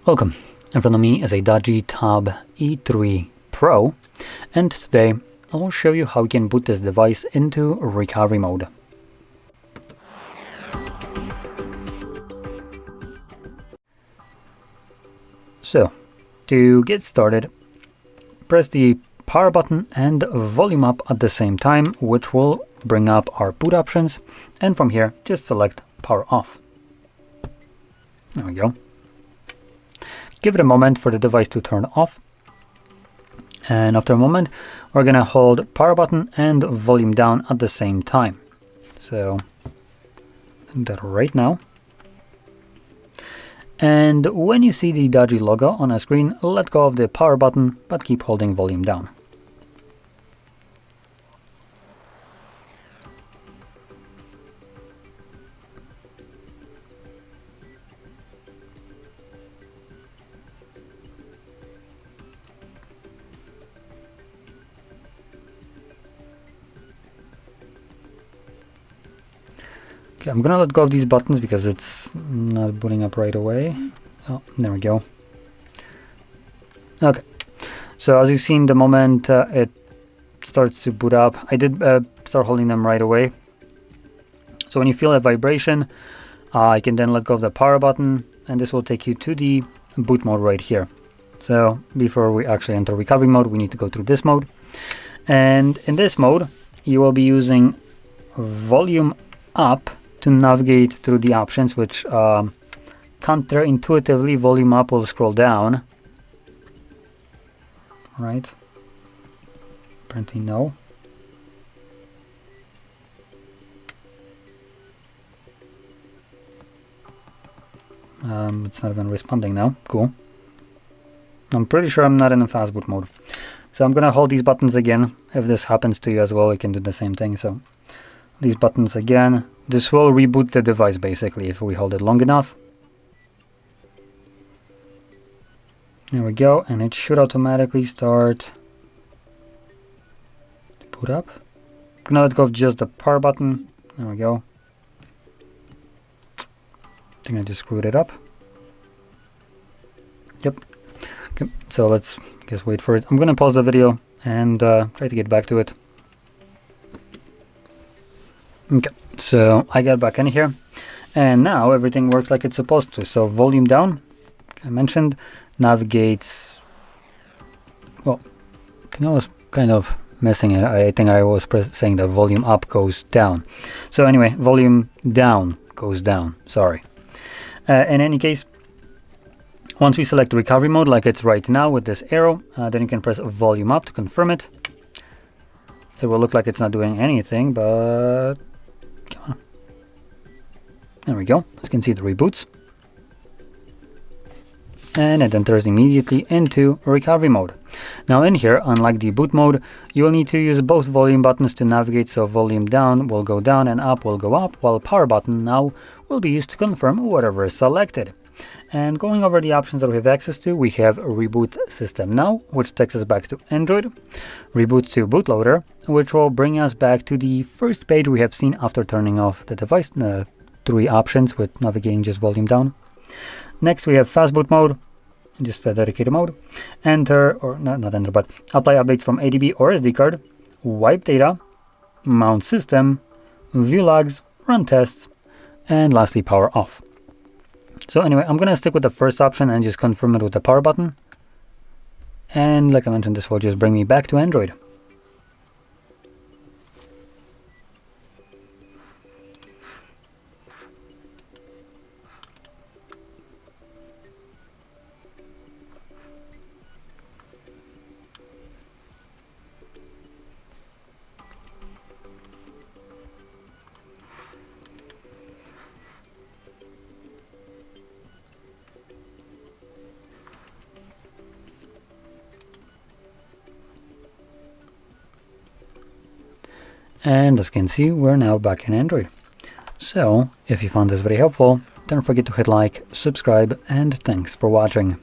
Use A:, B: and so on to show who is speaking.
A: Welcome. In front of me is a DOOGEE Tab E3 Pro, and today I will show you how you can boot this device into recovery mode. So, to get started, press the power button and volume up at the same time, which will bring up our boot options, and from here just select power off. There we go. Give it a moment for the device to turn off, and after a moment we're gonna hold power button and volume down at the same time. So do that right now, and when you see the DOOGEE logo on a screen, let go of the power button but keep holding volume down. Okay, I'm gonna let go of these buttons because it's not booting up right away. Oh, there we go. Okay, so as you've seen, the moment it starts to boot up, I did start holding them right away. So when you feel a vibration, I can then let go of the power button, and this will take you to the boot mode right here. So before we actually enter recovery mode, we need to go through this mode. And in this mode, you will be using volume up to navigate through the options, which counterintuitively volume up will scroll down. Right? Apparently no. It's not even responding now. Cool. I'm pretty sure I'm not in a fastboot mode. So I'm gonna hold these buttons again. If this happens to you as well, you can do the same thing. So these buttons again. This will reboot the device basically if we hold it long enough. There we go, and it should automatically start to boot up. I'm gonna let go of just the power button. There we go. I think I just screwed it up. Yep. Okay, so let's just wait for it. I'm gonna pause the video and try to get back to it. Okay, so I got back in here, and now everything works like it's supposed to. So volume down, like I mentioned, navigates. Well, I think I was kind of missing it. I think I was saying that volume up goes down. So anyway, volume down goes down. Sorry. In any case, once we select recovery mode, like it's right now with this arrow, then you can press volume up to confirm it. It will look like it's not doing anything, but there we go. As you can see, it reboots, and it enters immediately into recovery mode. Now in here, unlike the boot mode, you will need to use both volume buttons to navigate. So volume down will go down and up will go up, while power button now will be used to confirm whatever is selected. And going over the options that we have access to, we have Reboot System Now, which takes us back to Android, Reboot to bootloader, which will bring us back to the first page we have seen after turning off the device, three options with navigating just volume down. Next we have fastboot mode, just a dedicated mode, enter, or not enter, but apply updates from ADB or SD card, wipe data, mount system, view logs, run tests, and lastly power off. So anyway, I'm gonna stick with the first option and just confirm it with the power button. And like I mentioned, this will just bring me back to Android. And as you can see, we're now back in Android. So if you found this very helpful, don't forget to hit like, subscribe, and thanks for watching.